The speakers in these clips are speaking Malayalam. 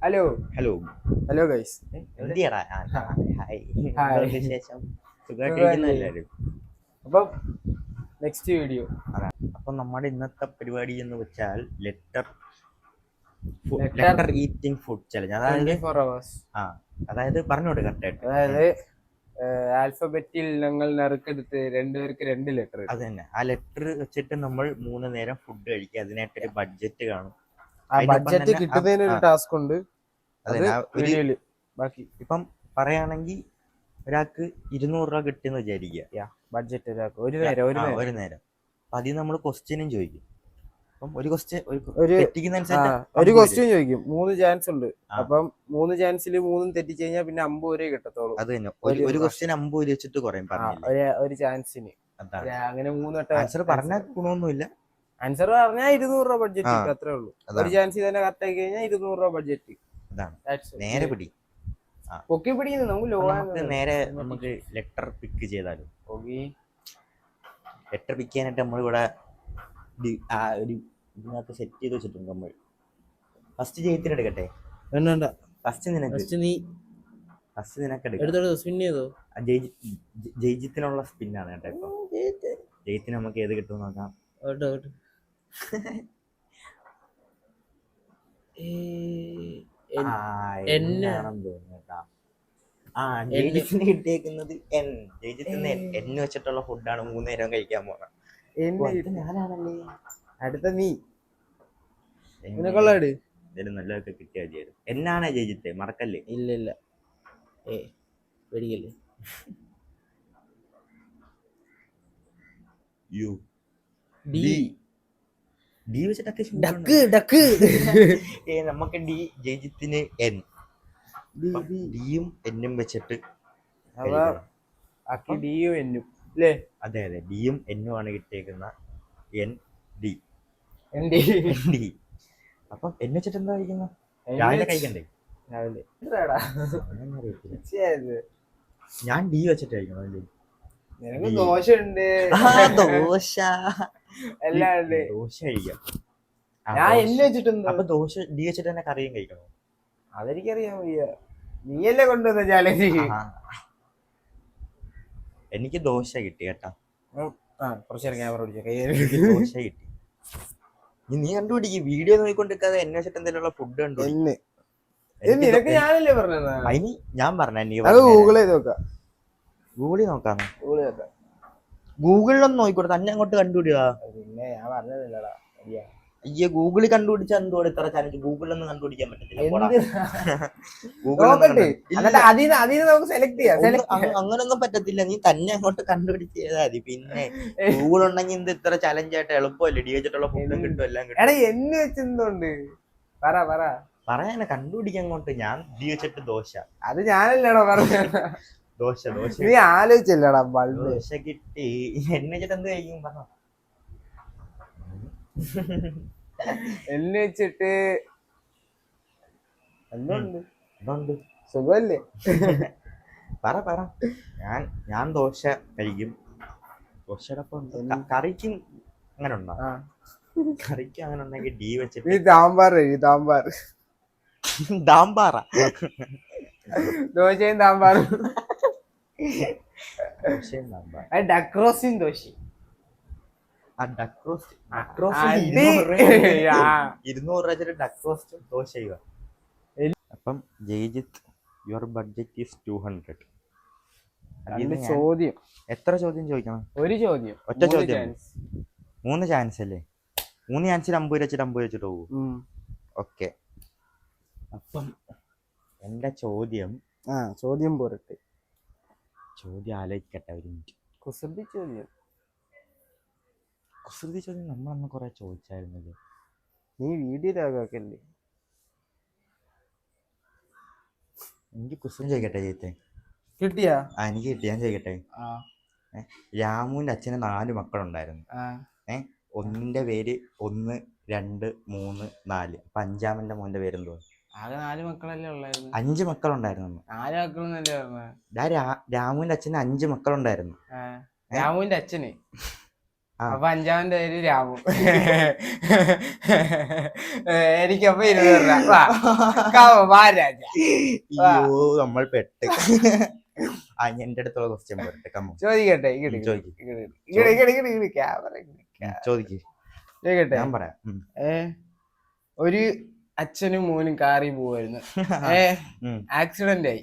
Hello hello hello guys. എന്തിയടാ? ഹായ്. എന്തുണ്ട് വിശേഷം? സുഖമായിട്ടിരിക്കുന്ന എല്ലാവരും. അപ്പം നെക്സ്റ്റ് വീഡിയോ. അപ്പം നമ്മുടെ ഇന്നത്തെ പരിപാടി എന്ന് വെച്ചാൽ ലെറ്റർ ഈറ്റിംഗ് ഫുഡ് ചലഞ്ച്. അതായത് 24 hours. അതായത് പറഞ്ഞോട് കറക്റ്റായിട്ട്. അതായത് ആൽഫബറ്റിൽ ഞങ്ങൾ നറുക്കെടുത്ത് രണ്ടുപേർക്ക് 2 ലെറ്റർ. അത് തന്നെ. ആ ലെറ്റർ വെച്ചിട്ട് നമ്മൾ 3 നേരം ഫുഡ് കഴിക്കുക. അതിനായിട്ടൊരു ബഡ്ജറ്റ് കാണും. ആ ബഡ്ജറ്റ് കിട്ടുന്നതിന് ഒരു ടാസ്ക് ഉണ്ട്. ബാക്കി ഇപ്പം പറയുകയാണെങ്കിൽ ഒരാൾക്ക് 200 രൂപ കിട്ടുമെന്ന് വിചാരിക്കുക. ബഡ്ജറ്റ് ഒരാൾക്ക് ഒരു നേരം. അപ്പം അതിൽ നമ്മൾ ക്വസ്റ്റ്യനും ചോദിക്കും. അപ്പം ഒരു ക്വസ്റ്റ്യൻ ചോദിക്കും. 3 ചാൻസ് ഉണ്ട്. അപ്പം 3 ചാൻസിൽ 3 തെറ്റിച്ച് കഴിഞ്ഞാൽ പിന്നെ 50 രൂപ കിട്ടത്തോളൂ. അത് തന്നെ. ഒരു ക്വസ്റ്റ്യൻ 50 രൂപ വെച്ചിട്ട് കുറയും. ഒരു ചാൻസിന് അങ്ങനെ 3 വട്ടം ആൻസർ പറഞ്ഞാൽ ഗുണമൊന്നുമില്ല. ആൻസർ പറഞ്ഞാൽ 200 രൂപ ബഡ്ജറ്റ് അത്രേ ഉള്ളൂ. ഒരു ചാൻസ് തന്നെ കറക്റ്റ് ആക്കി കഴിഞ്ഞാൽ 200 രൂപ ബഡ്ജറ്റ്. നേരെ പിടി പൊക്കി പിടിക്കുന്നു. നമുക്ക് നേരെ നമുക്ക് ലെറ്റർ പിക്ക് ചെയ്താലും. ലെറ്റർ പിക്ക് ചെയ്യാനായിട്ട് നമ്മളിവിടെ ഒരു ഇതിനകത്ത് സെറ്റ് ചെയ്ത് വെച്ചിട്ടുണ്ട്. നമ്മൾ ഫസ്റ്റ് ജയത്തിന് എടുക്കട്ടെ. ഫസ്റ്റ് നിനക്ക് ജയിജിത്തിനുള്ള സ്പിന്നാണ് കേട്ടോ. ഇപ്പൊ ജയത്തിന് നമുക്ക് ഏത് കിട്ടും നോക്കാം. ജയിജിത്തിന് കിട്ടിയേക്കുന്നത് ജയിജിത്തിന് എന്നെ വെച്ചിട്ടുള്ള ഫുഡാണ് 3 നേരം കഴിക്കാൻ പോണത്. ഞാനാണല്ലേ അടുത്ത നീ കൊള്ളാട് എന്തായാലും നല്ലതൊക്കെ കിട്ടിയാൽ മതിയായിരുന്നു. എന്നാണ് ജയിജിത്തെ മറക്കല്ലേ. ഇല്ല പേടിക്കല്ലേ. ഡി വെച്ചിട്ടൊക്കെ നമുക്ക് ഡി ജയിജിത്തിന് എൻ ഡിയും എന്നും വെച്ചിട്ട് ഡിയും എന്നും അല്ലേ? അതെ ഡിയും എന്നും ആണ് കിട്ടിയേക്കുന്ന. N D. അപ്പം എന്നെ വെച്ചിട്ട് എന്താ കഴിക്കുന്ന? രാവിലെ കഴിക്കണ്ടേ? ഞാൻ ഡി വെച്ചിട്ട് കഴിക്കണം അല്ലേ? ദോശ ഉണ്ട്. ദോശ എല്ലാം ഉണ്ട്. ദോശ കഴിക്കാം. ഞാൻ എന്നെ വെച്ചിട്ടുണ്ട്. അപ്പൊ ദോശ ഡി വെച്ചിട്ട് തന്നെ കറിയും കഴിക്കണോ? അതെനിക്കറിയാൻ വയ്യ. നീയല്ലേ കൊണ്ടുവന്ന ചാലഞ്ച്. എനിക്ക് ദോശ കിട്ടി കേട്ടാ. ക്യാമറ ദോശ കിട്ടി. നീ കണ്ടുപിടിക്കും. വീഡിയോ നോക്കിക്കൊണ്ടിരിക്കാതെ എന്നെ വെച്ചിട്ട് എന്തെങ്കിലും ഫുഡ് കണ്ടു. നിനക്ക് ഞാനല്ലേ പറഞ്ഞത്. അതിന് ഞാൻ പറഞ്ഞ ഗൂഗിളിൽ നോക്കാന്ന്. ഗൂഗിളിലൊന്നും നോക്കിക്കോട്ടെ. തന്നെ അങ്ങോട്ട് കണ്ടുപിടിക്കുക. പിന്നെ ഞാൻ പറഞ്ഞതല്ലടാ. അയ്യോ ഗൂഗിളിൽ കണ്ടുപിടിച്ചാൽ എന്തോടെ ഇത്ര ചാനൽ? ഗൂഗിളിലൊന്നും കണ്ടുപിടിക്കാൻ പറ്റത്തില്ല. അങ്ങനൊന്നും പറ്റത്തില്ല. നീ തന്നെ അങ്ങോട്ട് കണ്ടുപിടിച്ച് ചെയ്താൽ മതി. പിന്നെ ഗൂഗിൾ ഉണ്ടെങ്കിൽ എന്ത് ഇത്ര ചലഞ്ചായിട്ട് എളുപ്പമല്ലേ? ഡി വെച്ചിട്ടുള്ള ഫുഡും കിട്ടും എല്ലാം കിട്ടും. പറയാനെ കണ്ടുപിടിക്കാൻ അങ്ങോട്ട്. ഞാൻ ഡി വെച്ചിട്ട് ദോശ. അത് ഞാനല്ലേടാ പറഞ്ഞ. ദോശ നീ ആലോചിച്ചല്ലടാ. ദോശ കിട്ടി. എന്നെ വെച്ചിട്ട് എന്ത് കഴിക്കും പറഞ്ഞോ? എന്നെ വെച്ചിട്ട് എന്തുണ്ട്? സുഖമല്ലേ? പറ. ഞാൻ ദോശ കഴിക്കും. ദോശയുടെ കറിക്കും അങ്ങനെ ഉണ്ടോ? കറിക്കും അങ്ങനെ ഉണ്ടെങ്കിൽ ഡി വെച്ചിട്ട് ദാമ്പാറ. ദോശയും താമ്പാറും. ഡക്രോസും ദോശ. 200 രൂപ ഡക്ക് റോസ്റ്റും ദോശ ചെയ്യുക. അപ്പം ജയിജിത്ത് യുവർ ബഡ്ജറ്റ് ഈസ് 200. ചോദ്യം എത്ര ചോദ്യം ചോദിക്കണം? ഒരു ചോദ്യം. ഒറ്റ ചോദ്യം. 3 ചാൻസ് അല്ലേ? 3 ചാൻസിൽ 50 വെച്ചിട്ട് പോകും. ഓക്കെ. അപ്പം എന്റെ ചോദ്യം പോരട്ടെ. ചോദ്യം ആലോചിക്കട്ടെ ഒരു മിനിറ്റ്. കുസൃതി ചോദ്യം നമ്മളന്ന് കുറെ ചോദിച്ചായിരുന്നല്ലോ. നീ വീഡിയോയിലാക്കല്ലേ? എനിക്ക് കുസൃതി ചോദിക്കട്ടെ ചേച്ചേ? കിട്ടിയാ? എനിക്ക് കിട്ടി. ഞാൻ ചോദിക്കട്ടെ. രാമുവിന്റെ അച്ഛന് 4 മക്കളുണ്ടായിരുന്നു. ഒന്നിന്റെ പേര് 1, 2, 3, 4. അപ്പൊ 5ാമന്റെ മോന്റെ പേരെന്തോ? ആകെ 4 മക്കളല്ലേ ഉള്ളായിരുന്നു. 5 മക്കളുണ്ടായിരുന്നു. 4 മക്കളെന്നല്ലേ പറഞ്ഞത്? രാമുവിന്റെ അച്ഛന് 5 മക്കളുണ്ടായിരുന്നു. രാമുവിന്റെ അച്ഛന് അപ്പൊ 5ാമന്റെ പേര് രാമു. എനിക്കപ്പൊ 200 രൂപ. വാ രാജ. അയ്യോ നമ്മൾ പെട്ട്. എന്റെ അടുത്തുള്ള ക്വസ്റ്റ്യൻ പോരട്ടെ. ചോദിക്കട്ടെ. ചോദിക്കട്ടെ, ഞാൻ പറയാം. ഒരു അച്ഛനും മോനും കാറിൽ പോവായിരുന്നു. ആക്സിഡന്റ് ആയി.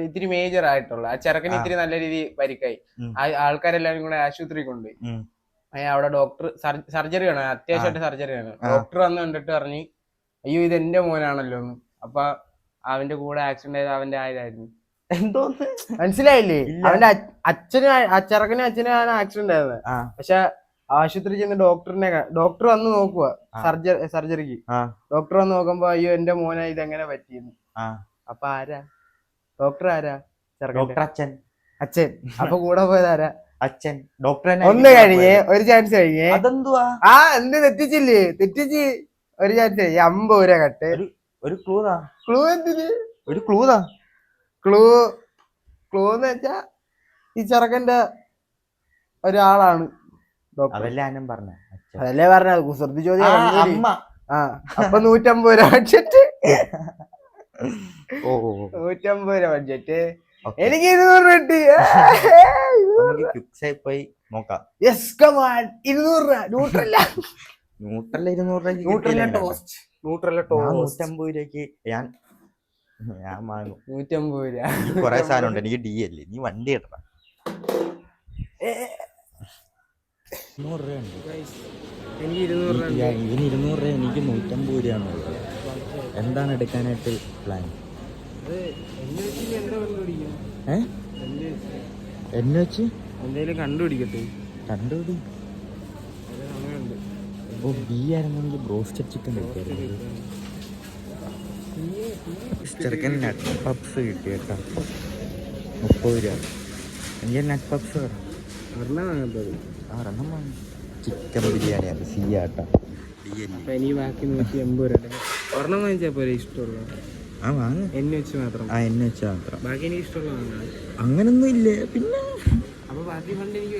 ഇത്തിരി മേജർ ആയിട്ടുള്ള ആ ചെറുക്കന് ഇത്തിരി നല്ല രീതിയിൽ പരിക്കായി. ആൾക്കാരെല്ലാരും കൂടെ ആശുപത്രി കൊണ്ടുപോയി. അവിടെ ഡോക്ടർ സർജറി ആണ്, അത്യാവശ്യമായിട്ട് സർജറി ആണ്. ഡോക്ടർ വന്ന് കണ്ടിട്ട് പറഞ്ഞു, അയ്യോ ഇത് എന്റെ മോനാണല്ലോ എന്ന്. അപ്പൊ അവന്റെ കൂടെ ആക്സിഡന്റ് ആയത് അവന്റെ ആയതായിരുന്നു. എന്തോന്ന് മനസ്സിലായില്ലേ? അവന്റെ ചെറുക്കനും അച്ഛനാണ് ആക്സിഡന്റ് ആയത്. പക്ഷെ ആശുപത്രി ചെന്ന് ഡോക്ടർ വന്ന് നോക്കുക സർജറിക്ക്. ഡോക്ടർ വന്ന് നോക്കുമ്പോ അയ്യോ എന്റെ മോനാ ഇതെങ്ങനെ പറ്റിയെന്ന്. അപ്പൊ ആരാ ഡോക്ടർ? ആരാ? അച്ഛൻ. അപ്പൊ കൂടെ പോയത് ആരാ? അച്ഛൻ. ഡോക്ടർ ഒന്ന് കഴിഞ്ഞേ, ഒരു ചാൻസ് കഴിഞ്ഞേ. അതെന്തുവാ? എന്ത് തെറ്റിച്ച് ഒരു ചാൻസ് കഴിഞ്ഞേ. 50 രൂപ കട്ട്. ഒരു ക്ലൂതാ. ക്ലൂ എന്തിന്? ഒരു ക്ലൂതാ. ക്ലൂ എന്ന് വെച്ചാ ഈ ചെറുക്കന്റെ ഒരാളാണ് ഡോക്ടർ. അതല്ലേ പറഞ്ഞ കുസൃതി ചോദ്യം. അപ്പൊ 150 രൂപ ബഡ്ജറ്റ്. 150 രൂപ ബഡ്ജറ്റ്. എനിക്ക് 200 രൂപ കിട്ടി. പോയി നോക്കാം. 200 രൂപ. ന്യൂട്രല്ല 150 രൂപയ്ക്ക് ഞാൻ വാങ്ങും. 150 രൂപ. കൊറേ സാധനം ഉണ്ട്. എനിക്ക് ഡി അല്ലേ, നീ വണ്ടി ഇടണം. 200 രൂപ. എനിക്ക് 200 രൂപ. ഇതിന് 200 രൂപ, എനിക്ക് 150 രൂപയാണുള്ളത്. എന്താണ് എടുക്കാനായിട്ട് പ്ലാൻ? എന്നെ വെച്ച് എന്തെങ്കിലും കണ്ടുപിടിക്കട്ടെ. ബി ആയിരുന്നെങ്കിൽ ബ്രോസ്റ്റഡ് ചിക്കൻ കഴിക്കായിരുന്നു. ചെറുക്കൻ നട്ട് പപ്സ് കിട്ടി കേട്ടോ, 30 രൂപ. എനിക്ക് നട്ട് പപ്സ് ഒരെണ്ണം വാങ്ങി. ചിക്കൻ ബിരിയാണിയാണ്. സി ആട്ടോ. ഇനി ബാക്കി 180 രൂപ. ഒരെണ്ണം വാങ്ങിച്ചാൽ പോലെ ഇഷ്ടമുള്ള വാങ്ങ. എന്നെ വെച്ച് മാത്രം. ബാക്കി എനിക്ക് ഇഷ്ടമുള്ള അങ്ങനൊന്നും ഇല്ലേ. പിന്നെ അപ്പൊ ബാക്കി ഫണ്ട് എനിക്ക്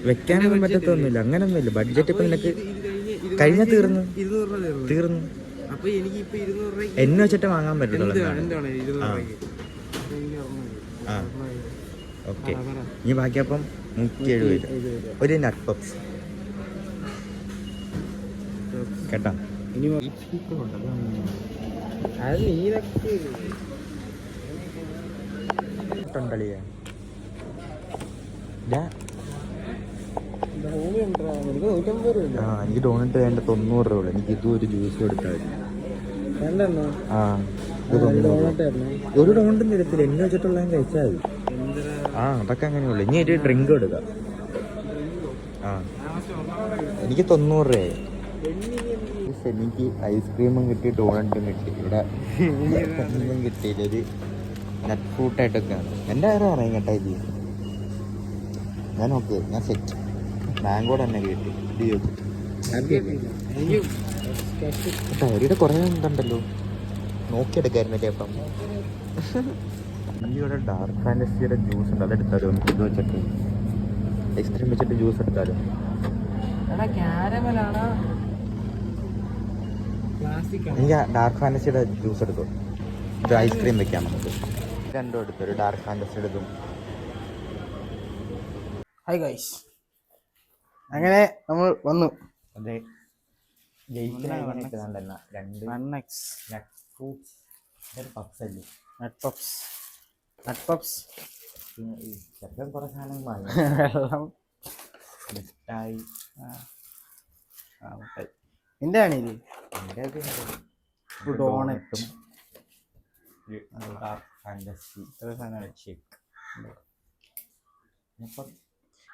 വെക്കാനൊന്നും പറ്റത്തൊന്നുമില്ല. അങ്ങനൊന്നുമില്ല. ബഡ്ജറ്റ് ഇപ്പൊ നിനക്ക് കഴിഞ്ഞ തീർന്നു. അപ്പൊ എനിക്ക് ഇപ്പൊ 200 രൂപ എന്നെ വെച്ചിട്ട് വാങ്ങാൻ പറ്റുള്ളൂ. ഓക്കെ, ഇനി ബാക്കി അപ്പം 170 രൂപ ഒരു നട്ട് പപ്സ് കേട്ടോ. ഇനി അത് നീ എനിക്ക് ഡോണറ്റ് വേണ്ട 90 രൂപ. എനിക്ക് ഇതും ഒരു ജ്യൂസ് കൊടുത്താൽ മതി. ഒരു ഡോണറ്റും തരത്തില്ല. എന്നെ വെച്ചിട്ടുള്ള കഴിച്ചാൽ മതി. അതൊക്കെ അങ്ങനെയുള്ളു. ഇനി ഒരു ഡ്രിങ്ക് എടുക്കാം. എനിക്ക് 90 രൂപയായി. എനിക്ക് ഐസ്ക്രീമും കിട്ടി, ഡോണറ്റും കിട്ടി. ഇവിടെ ഒന്നും കിട്ടിയില്ല. ഒരു നട്ട് ഫ്രൂട്ടായിട്ടൊക്കെയാണ്. എൻ്റെ ആരും അറിയാം കേട്ടോ. ഇത് ഞാൻ ഓക്കെ, ഞാൻ സെറ്റ്. മാംഗോ തന്നെ കിട്ടി. കേട്ടോ, കുറേ ഉണ്ടല്ലോ, നോക്കിയെടുക്കായിരുന്നല്ലേ. അപ്പം ഇവിടെ ഡാർക്ക് ഫാൻറ്റസിയുടെ ജ്യൂസ് ഉണ്ട്, അതെടുത്താലോ? ഇത് വെച്ചിട്ട് ഐസ്ക്രീം വെച്ചിട്ട് ജ്യൂസ് എടുത്താലോ? എനിക്ക് ഡാർക്ക് ഫാൻറ്റസിയുടെ ജ്യൂസ് എടുത്തോ. ഇത് ഐസ്ക്രീം വെക്കാം നമുക്ക്. രണ്ടും എടുത്തു, ഒരു ഡാർക്ക് ഫാൻറ്റസിയുടെ ഇതും. ഹായ് ഗൈസ്, അങ്ങനെ നമ്മൾ വന്നു. അതെ, കുറെ സാധനം വാങ്ങി. എന്റെ ആണിത് ഡോണറ്റും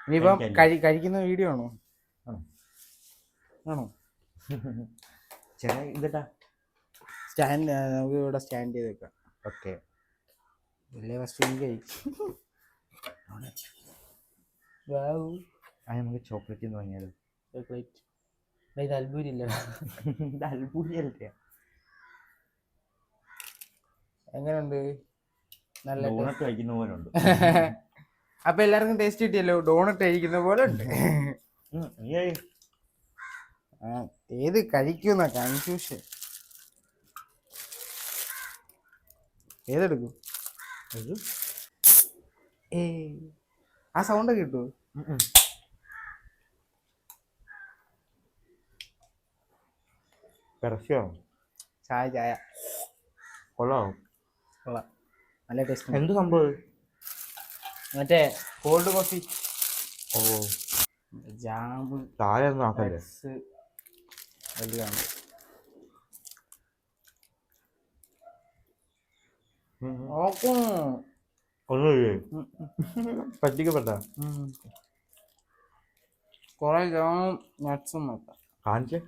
ഇനിയിപ്പം കഴിക്കുന്ന വീഡിയോ ആണോ? ഇതാ സ്റ്റാൻഡ്, നമുക്ക് ഇവിടെ സ്റ്റാൻഡ് ചെയ്ത് വെക്കാം. ഓക്കെ, നമുക്ക് ചോക്ലേറ്റ് വാങ്ങിയാലോ? ചോക്ലേറ്റ് ഇത് അൽബൂരില്ല. ഇത് അൽബൂരിയല്ലേ? എങ്ങനെയുണ്ട്? നല്ല ഡോണറ്റ് കഴിക്കുന്ന പോലെ ഉണ്ട്. അപ്പൊ എല്ലാവർക്കും ടേസ്റ്റ് കിട്ടിയല്ലോ. ഡോണറ്റ് കഴിക്കുന്ന പോലെ ഉണ്ട്. ഏത് കഴിക്കുന്ന കൺഫ്യൂഷൻ. ഏതെടുക്കും? ആ സൗണ്ട് കിട്ടുമോ? ചായ ചായ കൊള്ളാം. നല്ല ടേസ്റ്റ്. എന്ത് സംഭവം? മറ്റേ കോൾഡ് കോഫി. ഓ, ജാമ് താഴെ ഒന്നും ആക്കല്ലേ. വലുതാണ്. ഒന്നുമില്ലേ? പറ്റിക്കപ്പെട്ട കൊറേ ജാം നട്ട്സും നോക്കാം. കാണിച്ചേ.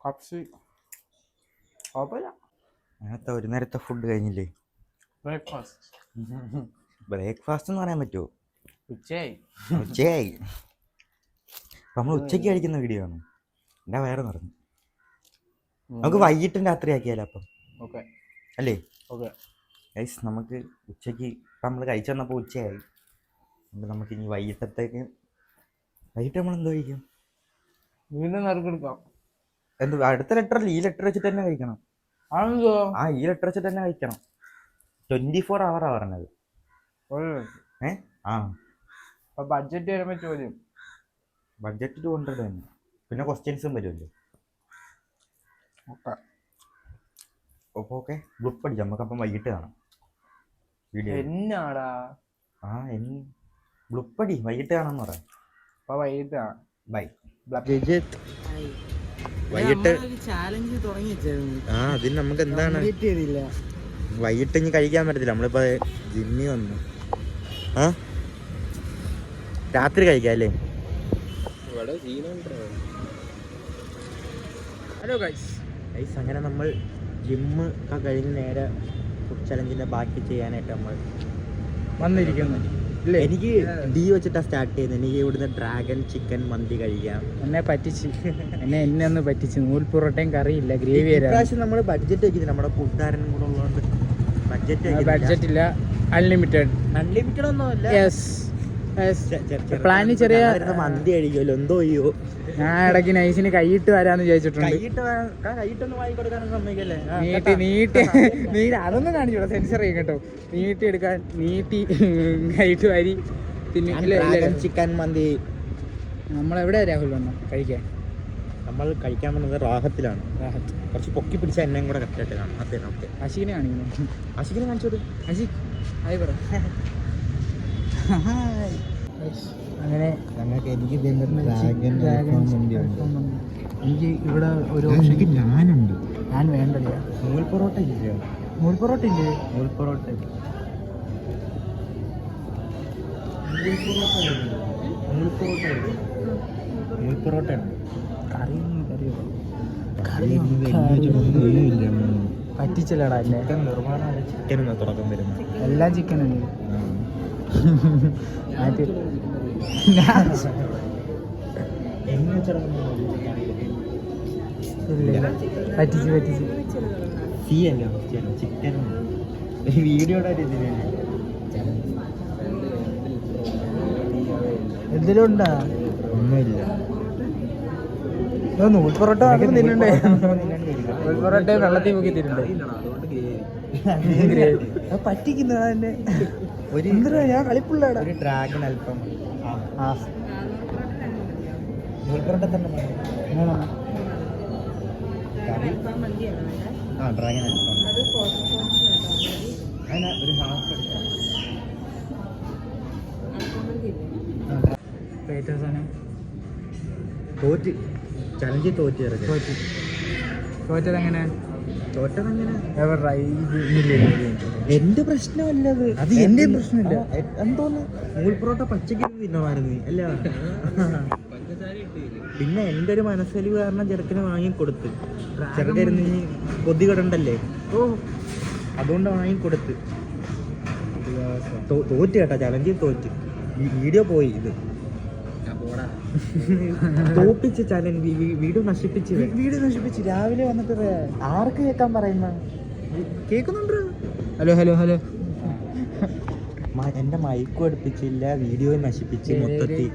കപ്സ് കുഴപ്പമില്ല. അങ്ങനത്തെ ഒരു നേരത്തെ ഫുഡ് കഴിഞ്ഞില്ലേ? ബ്രേക്ക്ഫാസ്റ്റ് എന്ന് പറയാൻ പറ്റുമോ? ഉച്ചയായി. അപ്പൊ നമ്മൾ ഉച്ചയ്ക്ക് കഴിക്കുന്ന വീഡിയോ ആണ്. എൻ്റെ വയറ് നിറഞ്ഞു. നമുക്ക് വൈകിട്ടും രാത്രി ആക്കിയാലോ അപ്പം? അല്ലേ? ഗൈസ്, നമുക്ക് ഉച്ചയ്ക്ക് ഇപ്പം നമ്മൾ കഴിച്ചു വന്നപ്പോൾ ഉച്ചയായി. നമുക്ക് ഇനി വൈകിട്ടത്തേക്ക് നമ്മൾ എന്തോ കഴിക്കും? വീണ്ടും നറുക്കെടുക്കാം. എന്ത് അടുത്ത ലെറ്റർ അല്ലേ? ഈ ലെറ്റർ വെച്ചിട്ട് തന്നെ കഴിക്കണം. ഈ ലെറ്റർ വെച്ചിട്ട് തന്നെ കഴിക്കണം. 24 hour പറഞ്ഞത്. ബഡ്ജറ്റ് വരുമ്പോ ചോദ്യം. ബഡ്ജറ്റ് 200 തന്നെ. പിന്നെ ക്വസ്റ്റ്യൻസും വരുമല്ലോ. ഓക്കെ, ഗ്രൂപ്പ് അടിക്കാം. നമുക്ക് അപ്പം വൈകിട്ട് കാണാം വീഡിയോ. എന്നാടാ ബ്ലുപ്പടി വൈകിട്ട് കാണാന്ന് പറയാം. അപ്പൊ വൈകിട്ട് കാണാം. ബൈ. വൈകിട്ട് ചാലഞ്ച് തുടങ്ങി. അതിന് നമുക്ക് എന്താണ് വൈകിട്ട് ഇനി കഴിക്കാൻ പറ്റത്തില്ല. നമ്മളിപ്പോ ജിമ്മി വന്നു. രാത്രി കഴിക്കാം അല്ലേ? Hello guys. അങ്ങനെ നമ്മൾ ജിമ്മ് ഒക്കെ കഴിഞ്ഞ് നേരെ ഫുഡ് ചലഞ്ചിന്റെ ബാക്കി ചെയ്യാനായിട്ട് നമ്മൾ വന്നിരിക്കുന്നു. എനിക്ക് ഡി വെച്ചിട്ടാ സ്റ്റാർട്ട് ചെയ്യുന്നത്. എനിക്ക് ഇവിടുന്ന് ഡ്രാഗൺ ചിക്കൻ മന്തി കഴിക്കാം. എന്നെ ഒന്ന് പറ്റിച്ച്. നൂൽ പൊറോട്ടയും കറിയില്ല, ഗ്രേവി. ഇപ്രാവശ്യം നമ്മൾ ബഡ്ജറ്റ് വെക്കുന്നത് നമ്മുടെ കൂട്ടുകാരനും കൂടെ ഉള്ളതുകൊണ്ട് ബഡ്ജറ്റ് ഇല്ല. അൺലിമിറ്റഡ് ഒന്നും അല്ല. പ്ലാന് ചെറിയ മന്തി കഴിക്കുമല്ലോ. എന്തോ ചെയ്യോ? ഞാൻ ഇടയ്ക്ക് നൈസിന് കൈയിട്ട് വരാന്ന് വിചാരിച്ചിട്ടുണ്ട്. നീട്ടി അതൊന്നും കാണിച്ചോളൂ. സെൻസർ ചെയ്യും കേട്ടോ. നീട്ടി കൈയിട്ട് വരി. പിന്നെ ചിക്കൻ മന്തി നമ്മളെവിടെ രാഹുൽ വന്നോ കഴിക്കാൻ? നമ്മൾ കഴിക്കാൻ വന്നത് റാഹത്തിലാണ്. കുറച്ച് പൊക്കി പിടിച്ച എന്നെയും കൂടെ കറക്റ്റായിട്ട് കാണാം. അതെ, ഓക്കെ. അശിക്കിനെ കാണിക്കുന്നു. അശിക്കിനെ കാണിച്ചോട്. അശിക് ഹായ് പറ. അങ്ങനെ എനിക്ക് ഇവിടെ ഒരു ഞാനുണ്ട്. ഞാൻ വേണ്ടല്ലോ. നൂൽ പൊറോട്ട ഇല്ലേ? നൂൽ പൊറോട്ട ഇല്ലേ? നൂൽ പൊറോട്ട പറ്റിച്ചല്ലടാ. ചിക്കൻ തുടക്കം വരുന്നത് എല്ലാം ചിക്കനല്ലേ? പറ്റിച്ച് സീ അല്ല ചിക്കൻ. വീഡിയോയുടെ എന്തെങ്കിലും ഉണ്ടാ? ഒന്നുമില്ല. നൂൽ പൊറോട്ട തിന്നുണ്ടേ. നൂൽ പൊറോട്ട വെള്ളത്തിൽ മുക്കി തിന്നുണ്ടേ. പറ്റിക്കുന്നതാ എന്നെ. ഞാൻ കളിപ്പുള്ളാടാ. ഒരു ഡ്രാഗൺ അല്പം നൂൽ പൊറോട്ട തന്നെ ഡ്രാഗൺ അല്പം ഒരു ഹാഫ് തോറ്റ് ചലഞ്ച് തോറ്റതെങ്ങനെ? എന്റെ പ്രശ്നമല്ലത്. അത് എന്റെ പ്രശ്നമില്ല. എന്തോന്ന് നൂൽ പൊറോട്ട പച്ചക്ക് തിന്നമായിരുന്നു അല്ല. പിന്നെ എന്റെ ഒരു മനസ്സലിവ് കാരണം ചെറുക്കിന് വാങ്ങിക്കൊടുത്ത്. ചെറുക്കരുന്ന് കൊതി കിടണ്ടല്ലേ, അതുകൊണ്ട് വാങ്ങിക്കൊടുത്ത്. തോറ്റ് കേട്ടാ, ചലഞ്ചിൽ തോറ്റ്. വീഡിയോ പോയി. ഇത് തോപ്പിച്ച് ചലഞ്ച് വീഡിയോ നശിപ്പിച്ച് രാവിലെ വന്നിട്ട് ആർക്ക് കേൾക്കാൻ പറയുന്ന കേൾക്കുന്നുണ്ട്. ഹലോ എന്റെ മൈക്കും എടുപ്പിച്ചില്ല, വീഡിയോ നശിപ്പിച്ച് മൊത്തത്തിൽ.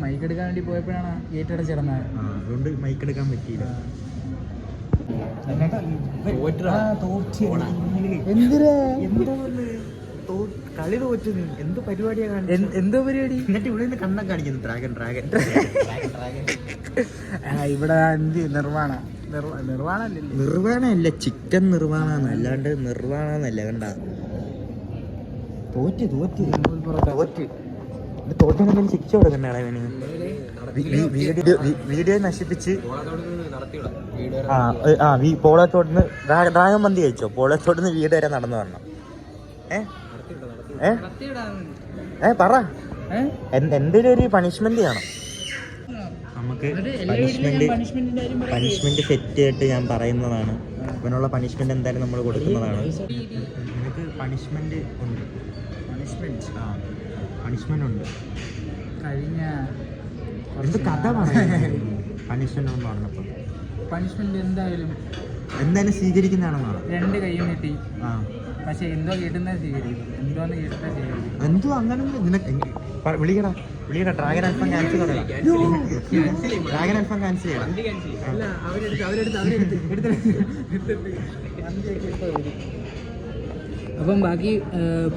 മൈക്ക് എടുക്കാൻ വേണ്ടി പോയപ്പോഴാണ് ഗേറ്റ് അടച്ചിടന്നത്. അതുകൊണ്ട് മൈക്ക് എടുക്കാൻ പറ്റിയില്ല. കളി തോറ്റു. എന്ത് പരിപാടിയാണ്? എന്തോ പരിപാടി? എന്നിട്ട് ഇവിടെ നിന്ന് കണ്ണൊക്കെ കാണിക്കുന്നു. ഡ്രാഗൻ ഡ്രാഗൻ ഇവിടെ എന്ത് നിർവാണല്ല, ചിക്കൻ നിർവാണ, അല്ലാണ്ട് നിർവാണല്ല. കണ്ട തോറ്റ് തോറ്റിനെന്തെങ്കിലും ശിക്ഷ കൊടുക്കണ്ടാണ് അവന്. വീഡിയോ നശിപ്പിച്ച് പോളത്തോട്ടിന്ന് ഡ്രാഗൻ മന്തി കഴിച്ചോ? പോളത്തോട്ടിന്ന് വീട് വരെ നടന്നു വരണം. പറ, എന്തെങ്കിലും ഒരു പണിഷ്മെന്റ് കാണും നമുക്ക്. പണിഷ്മെന്റ് സെറ്റ് ആയിട്ട് ഞാൻ പറയുന്നതാണ്. ഇവനുള്ള പണിഷ്മെന്റ് എന്തായാലും നമ്മൾ കൊടുക്കുന്നതാണ്. നിനക്ക് പണിഷ്മെന്റ് ഉണ്ട്. പണിഷ്മെന്റ് ഉണ്ട്. കഴിഞ്ഞ എന്ത് കഥ പറയുന്നത്? പണിഷ്മെന്റ് എന്ന് പറഞ്ഞപ്പോൾ പണിഷ്മെന്റ് എന്തായാലും സ്വീകരിക്കുന്നതാണെന്നാണ്. 2 കൈയും നീട്ടി. പക്ഷെ എന്തോ കിട്ടുന്നത് സ്വീകരിക്കും. എന്തോന്ന് കിട്ടുന്നത് സ്വീകരിക്കും. എന്തോ അങ്ങനെ നിനക്ക് വിളിക്കടാ. ഡ്രാഗൻ അൽഫാം ക്യാൻസൽ ചെയ്യണം. ഡ്രാഗൻ അൽഫാം ക്യാൻസൽ ചെയ്യണം. അപ്പം ബാക്കി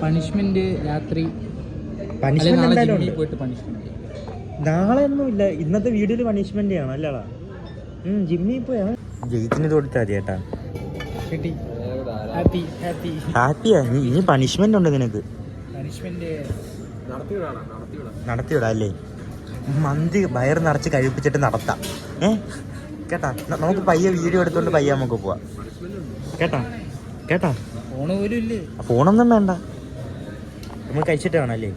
പണിഷ്മെന്റ് രാത്രി പോയിട്ട് പണിഷ്മെന്റ്. നാളെ ഒന്നുമില്ല, ഇന്നത്തെ വീഡിയോയില് പണിഷ്മെന്റ് ആണ് അല്ലടാ. ജിമ്മിൽ പോയാ ജയിച്ചിന് കൊടുത്താൽ മതി കേട്ടാ. ഹാപ്പിയാ? ഇനി പണിഷ്മെന്റ് ഉണ്ട് നിനക്ക്. നടത്തിവിടാ അല്ലേ? മന്തി വയറ് നിറച്ച് കഴിപ്പിച്ചിട്ട് നടത്താം. കേട്ടാ? നമുക്ക് പയ്യെ വീഡിയോ എടുത്തോണ്ട് പയ്യെ നമുക്ക് പോവാം. കേട്ടാ? ഫോണൊന്നും വേണ്ട, നമ്മൾ കഴിച്ചിട്ട് വേണല്ലേ.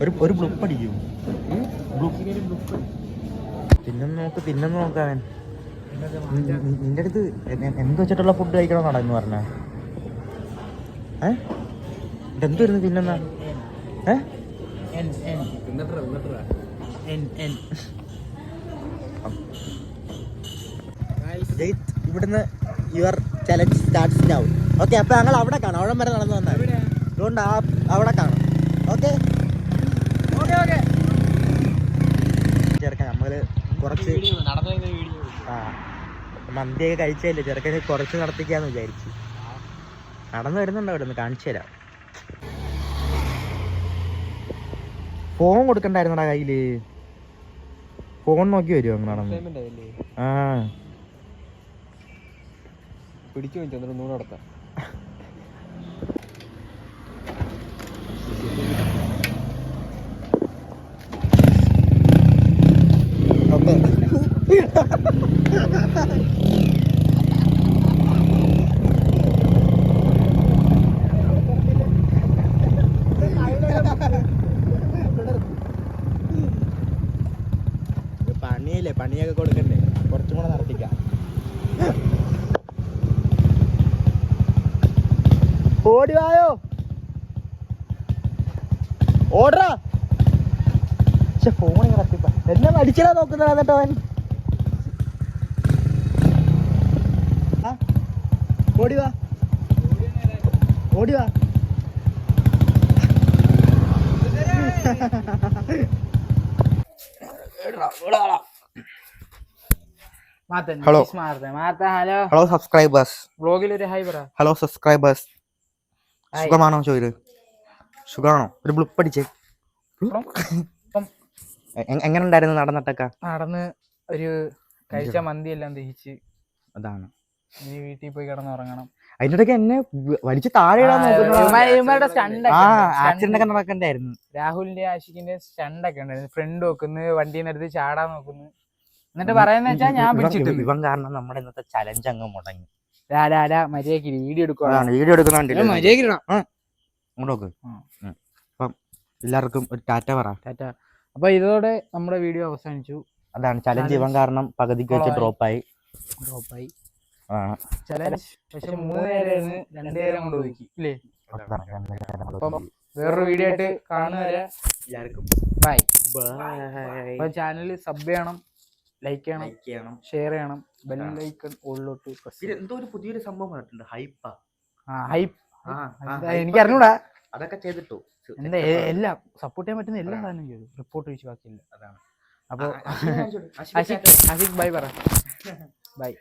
ഒരു ബ്ലുപ്പ് അടിക്കും. തിന്നു നോക്കാവൻ. നിന്റെ അടുത്ത് എന്ത് വെച്ചിട്ടുള്ള ഫുഡ് കഴിക്കണമെന്നാണ് എന്ന് പറഞ്ഞ. എന്തുവരുന്നു തിന്നുന്ന? ഇവിടുന്ന് your challenge starts now. Okay, അപ്പൊ ഞങ്ങൾ അവിടെ കാണാം. അവിടെ വരെ നടന്നു വന്നാൽ അതുകൊണ്ട് അവിടെ കാണാം. ഓക്കെ ചെറുക്കൻ നമ്മള് കുറച്ച് മന്തിയൊക്കെ കഴിച്ചല്ലേ ചെറുക്കന് കുറച്ച് നടത്തിക്കാന്ന് വിചാരിച്ചു. നടന്നു വരുന്നുണ്ടോ? ഇവിടെ നിന്ന് കാണിച്ചു തരാം. ഫോൺ കൊടുക്കണ്ടായിരുന്നടാ കയ്യില്. ഫോൺ നോക്കി വരുമോ അങ്ങനെ നടന്ന്? പിടിച്ചു ചന്ദ്രൻ നടത്താം. പണിയല്ലേ, പണിയൊക്കെ കൊടുക്കണ്ടേ? കുറച്ചും കൂടെ നടത്തിക്കാം. ഓടിവായോ, ഓടറാ. ഫോൺ കത്തിപ്പ എന്നെ അടിച്ചിടാ നോക്കുന്നതാ കേട്ടോ അവൻ. ഓടിവാ. Hello subscribers. വ്ലോഗിൽ ഒരു ഹായ് പറ. Hello subscribers. സുഖമാണോ ചോദിച്ചു? സുഖമാണോ? ഒരു ബ്ലിപ്പ് അടിച്ചേ. എങ്ങനെ ഉണ്ടായിരുന്നു നടന്നിട്ടൊക്കെ? നടന്ന് ഒരു കഴിച്ച മന്തി എല്ലാം ദഹിച്ച് അതാണ്. ഇനി വീട്ടിൽ പോയി കിടന്നുറങ്ങണം. അതിന്റെ ഇടയ്ക്ക് എന്നെ വലിച്ച് താഴെ ആക്സിഡന്റ് നടക്കണ്ടായിരുന്നു. രാഹുലിന്റെ ആഷിഖിന്റെ സ്റ്റണ്ട് ഒക്കെ ഉണ്ടായിരുന്നു. ഫ്രണ്ട് നോക്കുന്നു, വണ്ടിയിൽ നിന്ന് എടുത്ത് ചാടാൻ നോക്കുന്നു. എന്നിട്ട് പറയുന്ന വെച്ചാൽ ഞാൻ പിടിച്ചിട്ട് ഇവൻ കാരണം നമ്മുടെ ഇന്നത്തെ ചലഞ്ച് അങ്ങ് മുടങ്ങി. മര്യാദക്ക് വീഡിയോ വീഡിയോ എടുക്കുന്നുണ്ട്. മര്യാദക്ക് അപ്പം എല്ലാവർക്കും ഒരു ടാറ്റ പറ. ടാറ്റ. അപ്പൊ ഇതോടെ നമ്മുടെ വീഡിയോ അവസാനിച്ചു. അതാണ് ചലഞ്ച്. ഇവൻ കാരണം പകുതിക്ക് വെച്ച് ഡ്രോപ്പായി. ചലഞ്ച് പക്ഷെ 3 നേരം 2 നേരം കൊണ്ട് ഒതുക്കി ഇല്ലേ? അപ്പം വേറൊരു വീഡിയോ ആയിട്ട് കാണുന്നവരെ എല്ലാവർക്കും ബൈ. അപ്പൊ ചാനൽ സബ് ചെയ്യണം, ലൈക്ക് ചെയ്യണം, ഷെയർ ചെയ്യണം, ബെൽ ഐക്കൺ ഓളിലോട്ട് പ്രസ്. എന്തോ ഒരു പുതിയൊരു സംഭവം പറഞ്ഞിട്ടുണ്ട്, ഹൈപ്പ്. എനിക്ക് അറിഞ്ഞൂടാ. അതൊക്കെ ചെയ്തിട്ടു. എന്താ എല്ലാം സപ്പോർട്ട് ചെയ്യാൻ പറ്റുന്ന എല്ലാ സാധനവും ചെയ്തു. റിപ്പോർട്ട് ഒഴിച്ച് ബാക്കിയില്ല. അതാണ്. അപ്പൊ ആഷിഖ് ആഷിഖ് ബൈ പറ. ബൈ.